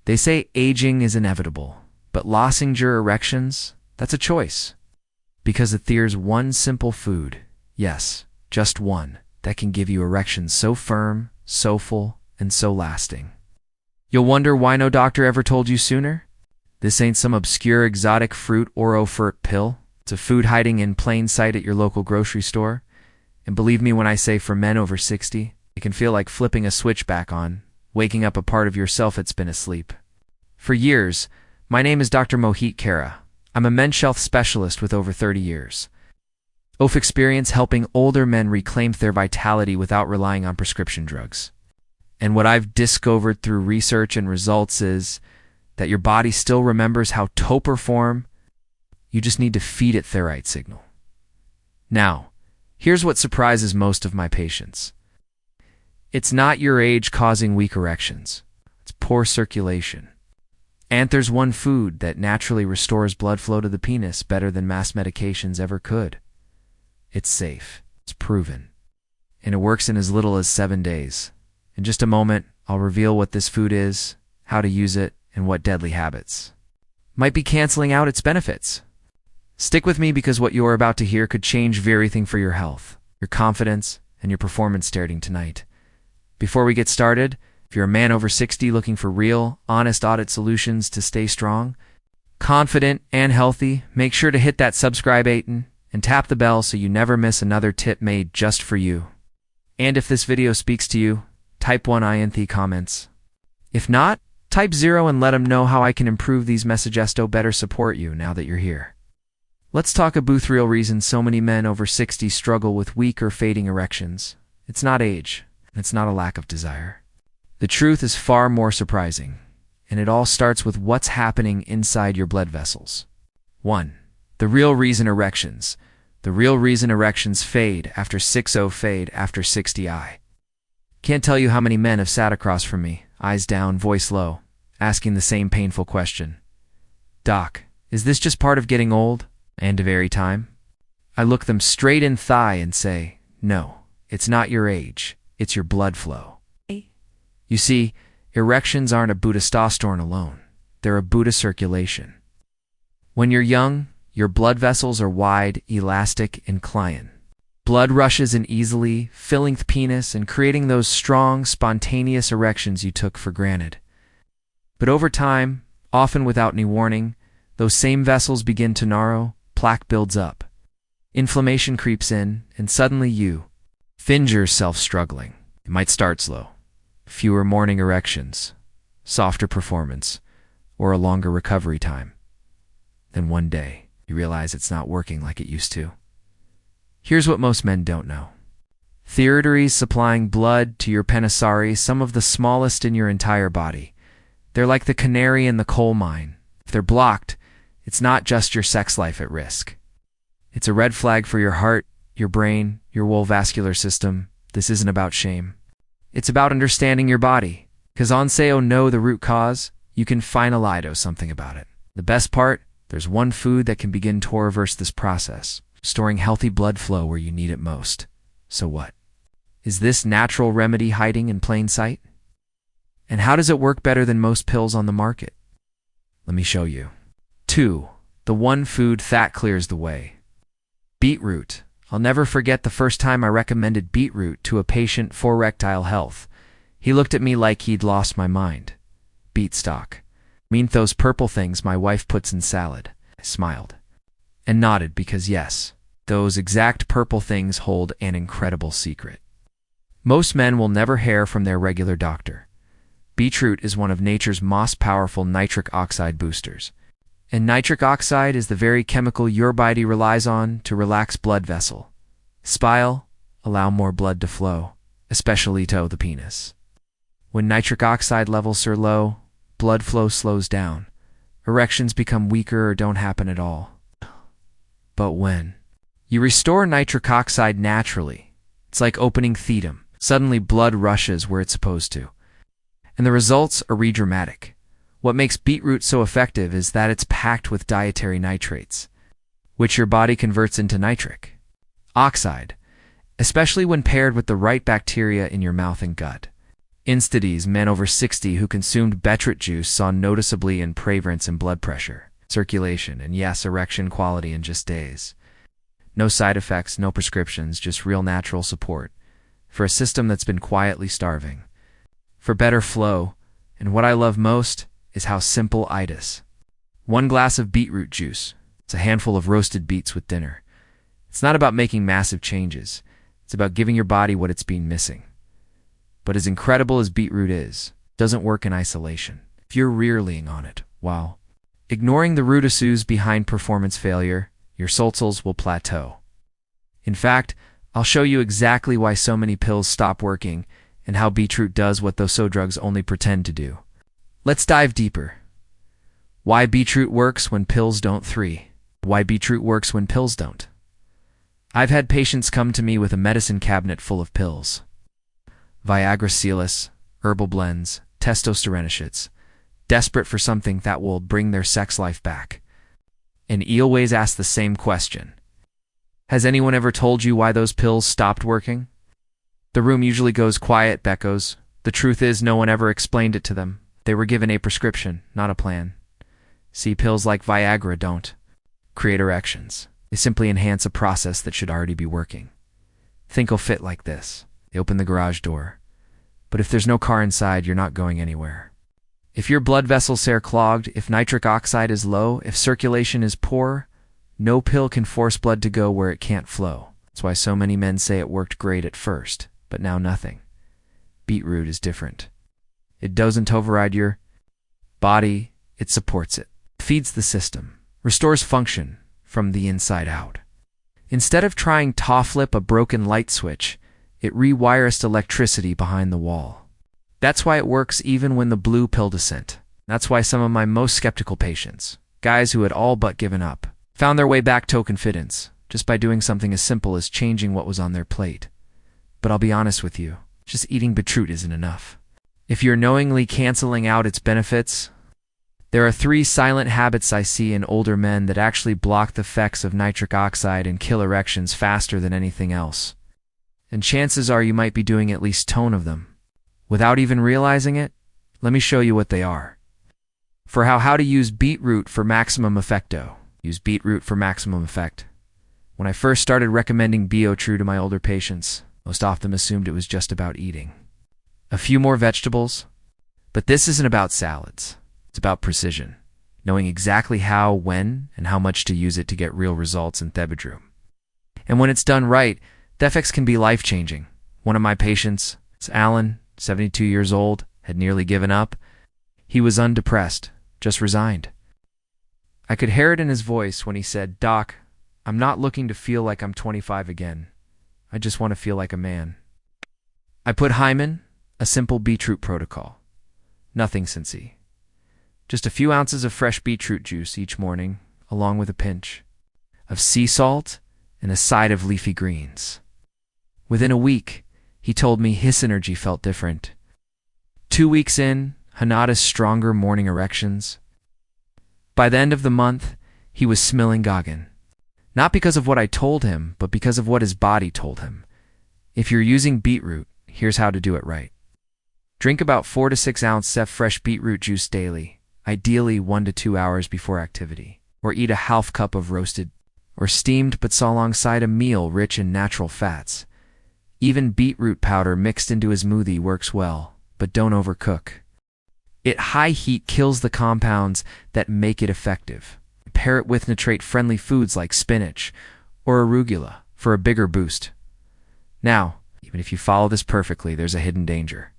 They say aging is inevitable, but losing your erections, that's a choice. Because there's one simple food, yes, just one, that can give you erections so firm, so full, and so lasting. You'll wonder why no doctor ever told you sooner? This ain't some obscure exotic fruit orofert pill. It's a food hiding in plain sight at your local grocery store. And believe me when I say for men over 60, it can feel like flipping a switch back on, waking up a part of yourself that's been asleep. For years, my name is Dr. Mohit Khera. I'm a men's health specialist with over 30 years of experience helping older men reclaim their vitality without relying on prescription drugs. And what I've discovered through research and results is that your body still remembers how to perform. You just need to feed it the right signal. Now, here's what surprises most of my patients. It's not your age causing weak erections. It's poor circulation. And there's one food that naturally restores blood flow to the penis better than mass medications ever could. It's safe. It's proven. And it works in as little as 7 days. In just a moment, I'll reveal what this food is, how to use it, and what deadly habits might be canceling out its benefits. Stick with me because what you're about to hear could change everything for your health, your confidence, and your performance starting tonight. Before we get started, if you're a man over 60 looking for real, honest audit solutions to stay strong, confident, and healthy, make sure to hit that subscribe button and tap the bell so you never miss another tip made just for you. And if this video speaks to you, type 1 in the comments. If not, type 0 and let them know how I can improve these messages to better support you now that you're here. Let's talk about real reasons so many men over 60 struggle with weak or fading erections. It's not age, and it's not a lack of desire. The truth is far more surprising, and it all starts with what's happening inside your blood vessels. 1. The real reason erections. The real reason erections fade after 60 fade after 60I. Can't tell you how many men have sat across from me, eyes down, voice low, asking the same painful question. Doc, is this just part of getting old and of every time? I look them straight in thigh and say, no, it's not your age, it's your blood flow. You see, erections aren't a bout of testosterone alone. They're a bout of circulation. When you're young, your blood vessels are wide, elastic, and pliant. Blood rushes in easily, filling the penis and creating those strong, spontaneous erections you took for granted. But over time, often without any warning, those same vessels begin to narrow, plaque builds up. Inflammation creeps in, and suddenly you find yourself struggling. It might start slow. Fewer morning erections, softer performance, or a longer recovery time. Then one day, you realize it's not working like it used to. Here's what most men don't know. The arteries supplying blood to your penis are some of the smallest in your entire body. They're like the canary in the coal mine. If they're blocked, it's not just your sex life at risk. It's a red flag for your heart, your brain, your whole vascular system. This isn't about shame. It's about understanding your body. Because on say know the root cause, you can finally do something about it. The best part, there's one food that can begin to reverse this process, storing healthy blood flow where you need it most. So what? Is this natural remedy hiding in plain sight? And how does it work better than most pills on the market? Let me show you. 2. The one food that clears the way. Beetroot. I'll never forget the first time I recommended beetroot to a patient for erectile health. He looked at me like he'd lost my mind. Beet stock. Mean those purple things my wife puts in salad. I smiled and nodded because yes, those exact purple things hold an incredible secret. Most men will never hear from their regular doctor. Beetroot is one of nature's most powerful nitric oxide boosters. And nitric oxide is the very chemical your body relies on to relax blood vessel. Spile, allow more blood to flow, especially to the penis. When nitric oxide levels are low, blood flow slows down. Erections become weaker or don't happen at all. But when you restore nitric oxide naturally, it's like opening thetum. Suddenly blood rushes where it's supposed to. And the results are dramatic. What makes beetroot so effective is that it's packed with dietary nitrates, which your body converts into nitric oxide, especially when paired with the right bacteria in your mouth and gut. In studies, men over 60 who consumed beetroot juice saw noticeably in preference in blood pressure, circulation, and yes, erection quality in just days. No side effects, no prescriptions, just real natural support for a system that's been quietly starving. For better flow, and what I love most is how simple it is. 1 glass of beetroot juice. It's a handful of roasted beets with dinner. It's not about making massive changes. It's about giving your body what it's been missing. But as incredible as beetroot is, it doesn't work in isolation. If you're relying on it, while ignoring the root issues behind performance failure, your results will plateau. In fact, I'll show you exactly why so many pills stop working and how beetroot does what those drugs only pretend to do. Let's dive deeper. Why beetroot works when pills don't. 3. Why beetroot works when pills don't. I've had patients come to me with a medicine cabinet full of pills. Viagra Cialis, herbal blends, testosteronoids, desperate for something that will bring their sex life back. And he always asks the same question. Has anyone ever told you why those pills stopped working? The room usually goes quiet, Beckos. The truth is no one ever explained it to them. They were given a prescription, not a plan. See, pills like Viagra don't create erections. They simply enhance a process that should already be working. Think will fit like this. They open the garage door. But if there's no car inside, you're not going anywhere. If your blood vessels are clogged, if nitric oxide is low, if circulation is poor, no pill can force blood to go where it can't flow. That's why so many men say it worked great at first, but now nothing. Beetroot is different. It doesn't override your body, it supports it. Feeds the system, restores function from the inside out. Instead of trying to flip a broken light switch, it rewires electricity behind the wall. That's why it works even when the blue pill descent. That's why some of my most skeptical patients, guys who had all but given up, found their way back to confidence just by doing something as simple as changing what was on their plate. But I'll be honest with you, just eating beetroot isn't enough. If you're knowingly canceling out its benefits, there are 3 silent habits I see in older men that actually block the effects of nitric oxide and kill erections faster than anything else. And chances are you might be doing at least tone of them. Without even realizing it, let me show you what they are. For how to use beetroot for maximum effecto. Use beetroot for maximum effect. When I first started recommending Beetroot to my older patients, most often assumed it was just about eating a few more vegetables. But this isn't about salads. It's about precision, knowing exactly how, when, and how much to use it to get real results in the bedroom. And when it's done right, the effects can be life-changing. One of my patients, Alan, 72 years old, had nearly given up. He was undepressed, just resigned. I could hear it in his voice when he said, "Doc, I'm not looking to feel like I'm 25 again. I just want to feel like a man." I put Hyman, a simple beetroot protocol. Nothing cincy. Just a few ounces of fresh beetroot juice each morning, along with a pinch of sea salt and a side of leafy greens. Within a week, he told me his energy felt different. 2 weeks in, he noticed stronger morning erections. By the end of the month, he was smelling Goggin. Not because of what I told him, but because of what his body told him. If you're using beetroot, here's how to do it right. Drink about 4 to 6 ounces of fresh beetroot juice daily, ideally 1 to 2 hours before activity. Or eat a half cup of roasted or steamed but alongside a meal rich in natural fats. Even beetroot powder mixed into a smoothie works well, but don't overcook. At high heat kills the compounds that make it effective. Pair it with nitrate-friendly foods like spinach or arugula for a bigger boost. Now, even if you follow this perfectly, there's a hidden danger.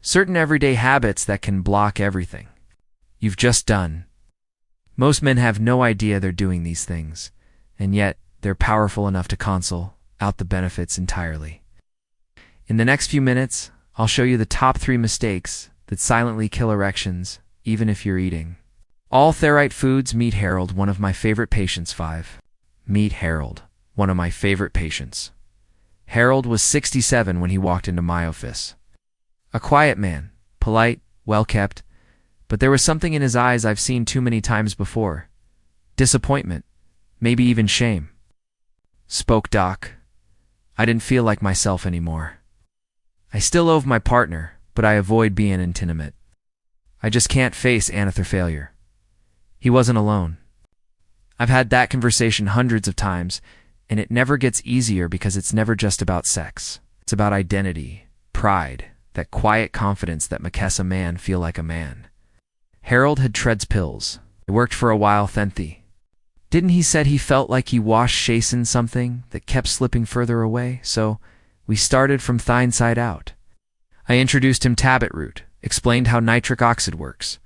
Certain everyday habits that can block everything you've just done. Most men have no idea they're doing these things, and yet they're powerful enough to cancel out the benefits entirely. In the next few minutes, I'll show you the top 3 mistakes that silently kill erections, even if you're eating all therite foods. Meet Harold, one of my favorite patients. 5. Meet Harold, one of my favorite patients. Harold was 67 when he walked into my office. A quiet man, polite, well-kept, but there was something in his eyes I've seen too many times before. Disappointment, maybe even shame. Spoke, "Doc, I didn't feel like myself anymore. I still love my partner, but I avoid being intimate. I just can't face another failure. He wasn't alone. I've had that conversation hundreds of times, and it never gets easier because it's never just about sex. It's about identity, pride, that quiet confidence that makes a man feel like a man. Harold had treads pills. It worked for a while, Thenthi. Didn't he said he felt like he washed chasing something that kept slipping further away, so we started from thine side out. I introduced him Tabit root, explained how nitric oxide works,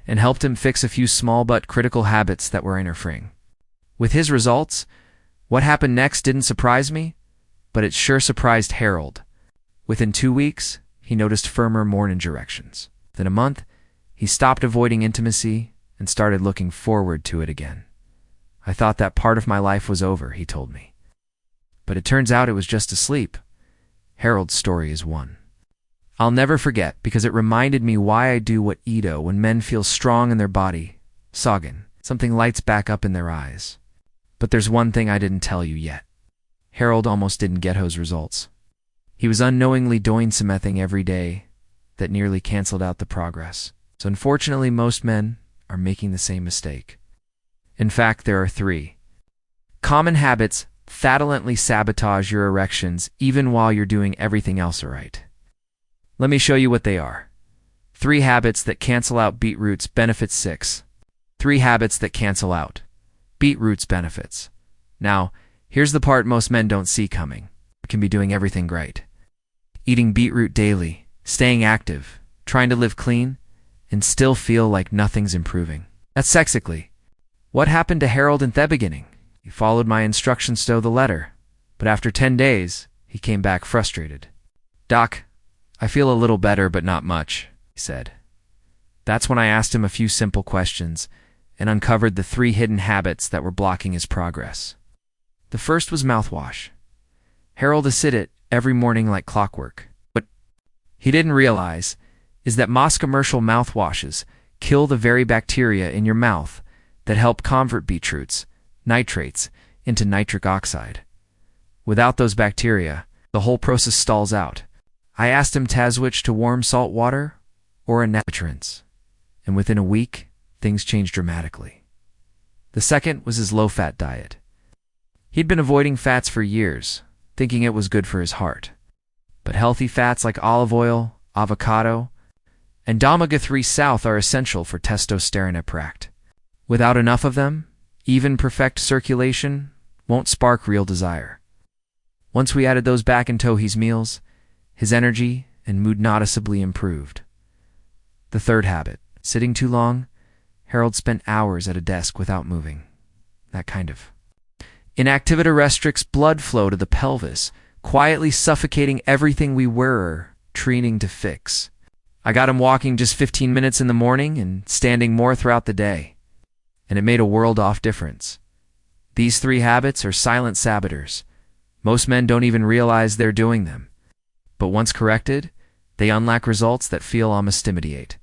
and helped him fix a few small but critical habits that were interfering. With his results, what happened next didn't surprise me, but it sure surprised Harold. Within 2 weeks, he noticed firmer morning erections. Within a month, he stopped avoiding intimacy and started looking forward to it again. I thought that part of my life was over, he told me. But it turns out it was just asleep. Harold's story is one I'll never forget because it reminded me why I do what I do when men feel strong in their body. Soggin, something lights back up in their eyes. But there's one thing I didn't tell you yet. Harold almost didn't get his results. He was unknowingly doing something every day that nearly canceled out the progress. So unfortunately, most men are making the same mistake. In fact, there are 3 common habits that sabotage your erections even while you're doing everything else right. Let me show you what they are. 3 habits that cancel out beetroot's benefits. 6. 3 habits that cancel out beetroot's benefits. Now, here's the part most men don't see coming. You can be doing everything right. Eating beetroot daily, staying active, trying to live clean, and still feel like nothing's improving. That's sexically. What happened to Harold in the beginning? He followed my instructions to the letter, but after 10 days, he came back frustrated. Doc, I feel a little better, but not much, he said. That's when I asked him a few simple questions and uncovered the 3 hidden habits that were blocking his progress. The first was mouthwash. Harold did it every morning like clockwork. What he didn't realize is that most commercial mouthwashes kill the very bacteria in your mouth that help convert beetroots, nitrates, into nitric oxide. Without those bacteria, the whole process stalls out. I asked him to switch to warm salt water or a Erections, and within a week, things changed dramatically. The second was his low-fat diet. He'd been avoiding fats for years, thinking it was good for his heart. But healthy fats like olive oil, avocado, and omega-3 south are essential for testosterone apparatus. Without enough of them, even perfect circulation won't spark real desire. Once we added those back into his meals, his energy and mood noticeably improved. The third habit, sitting too long, Harold spent hours at a desk without moving. That kind of inactivity restricts blood flow to the pelvis, quietly suffocating everything we were training to fix. I got him walking just 15 minutes in the morning and standing more throughout the day, and it made a world of difference. These 3 habits are silent saboteurs. Most men don't even realize they're doing them. But once corrected, they unlock results that feel almost immediate.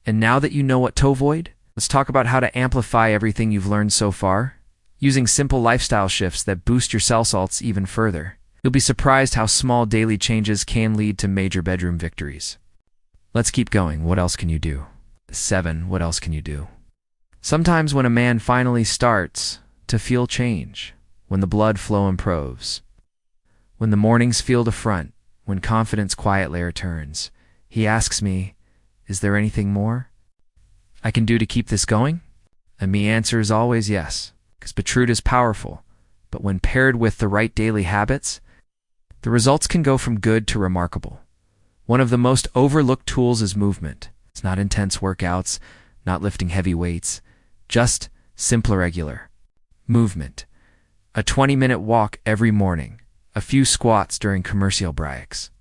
And now that you know what to avoid, let's talk about how to amplify everything you've learned so far, using simple lifestyle shifts that boost your cell salts even further. You'll be surprised how small daily changes can lead to major bedroom victories. Let's keep going. What else can you do? 7. What else can you do? Sometimes when a man finally starts to feel change, when the blood flow improves, when the mornings feel the front, when confidence quietly returns, he asks me, is there anything more I can do to keep this going? And my answer is always yes, because Beetroot is powerful, but when paired with the right daily habits, the results can go from good to remarkable. One of the most overlooked tools is movement. It's not intense workouts, not lifting heavy weights, just simple regular movement. A 20-minute walk every morning, a few squats during commercial breaks,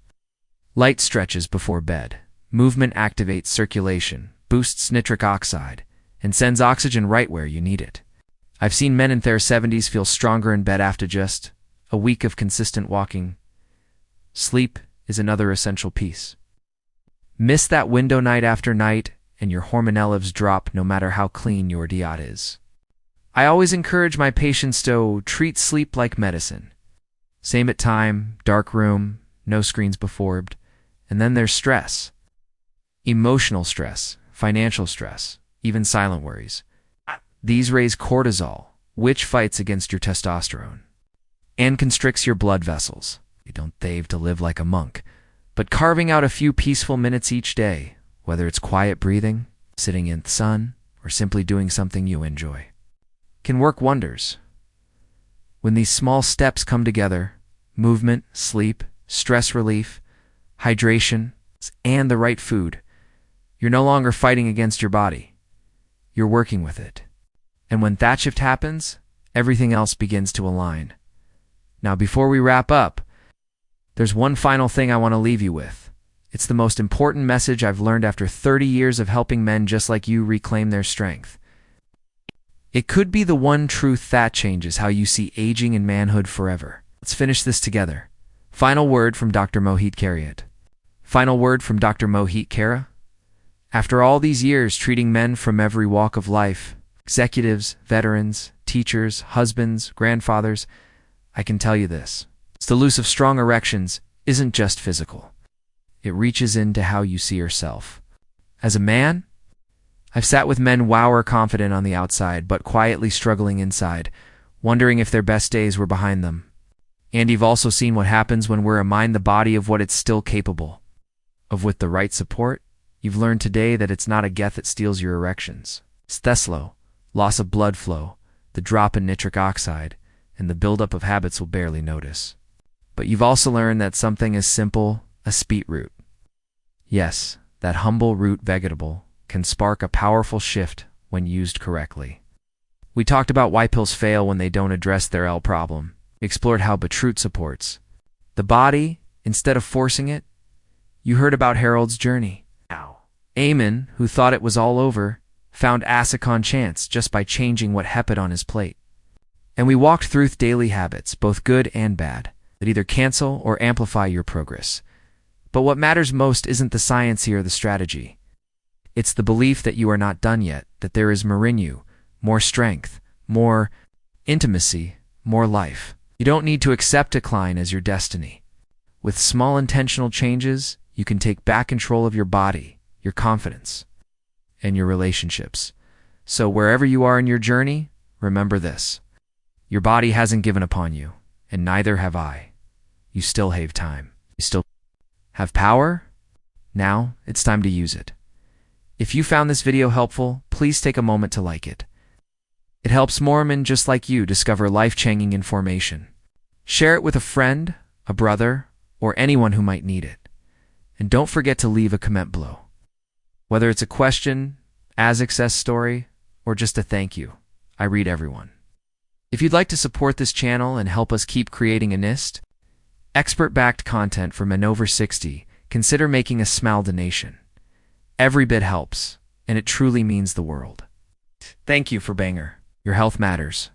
light stretches before bed. Movement activates circulation, boosts nitric oxide, and sends oxygen right where you need it. I've seen men in their 70s feel stronger in bed after just a week of consistent walking. Sleep is another essential piece. Miss that window night after night, and your hormonal levels drop no matter how clean your diet is. I always encourage my patients to treat sleep like medicine. Same at time, dark room, no screens before, and then there's stress. emotional stress, financial stress, even silent worries. These raise cortisol, which fights against your testosterone and constricts your blood vessels. You don't have to live like a monk, but carving out a few peaceful minutes each day, whether it's quiet breathing, sitting in the sun, or simply doing something you enjoy, can work wonders. When these small steps come together, movement, sleep, stress relief, hydration, and the right food, you're no longer fighting against your body. You're working with it. And when that shift happens, everything else begins to align. Now, before we wrap up, there's one final thing I want to leave you with. It's the most important message I've learned after 30 years of helping men just like you reclaim their strength. It could be the one truth that changes how you see aging and manhood forever. Let's finish this together. Final word from Dr. Mohit Khera. Final word from Dr. Mohit Khera. After all these years treating men from every walk of life, executives, veterans, teachers, husbands, grandfathers, I can tell you this. The elusive strong erections isn't just physical. It reaches into how you see yourself. As a man, I've sat with men are confident on the outside, but quietly struggling inside, wondering if their best days were behind them. And you've also seen what happens when we're reminded the body of what it's still capable of. With the right support, you've learned today that it's not a geth that steals your erections. It's theslo, loss of blood flow, the drop in nitric oxide, and the buildup of habits will barely notice. But you've also learned that something as simple as beetroot, yes, that humble root vegetable, can spark a powerful shift when used correctly. We talked about why pills fail when they don't address their L problem. We explored how beetroot supports the body instead of forcing it. You heard about Harold's journey. Eamon, who thought it was all over, found Asacon chance just by changing what happened on his plate. And we walked through daily habits, both good and bad, that either cancel or amplify your progress. But what matters most isn't the science here or the strategy. It's the belief that you are not done yet, that there is more in you, more strength, more intimacy, more life. You don't need to accept decline as your destiny. With small intentional changes, you can take back control of your body, your confidence, and your relationships. So wherever you are in your journey, remember this. Your body hasn't given upon you, and neither have I. You still have time. You still have power. Now it's time to use it. If you found this video helpful, please take a moment to like it. It helps more men just like you discover life-changing information. Share it with a friend, a brother, or anyone who might need it. And don't forget to leave a comment below. Whether it's a question, a success story, or just a thank you, I read everyone. If you'd like to support this channel and help us keep creating honest, expert-backed content for men over 60, consider making a small donation. Every bit helps, and it truly means the world. Thank you for Banger. Your health matters.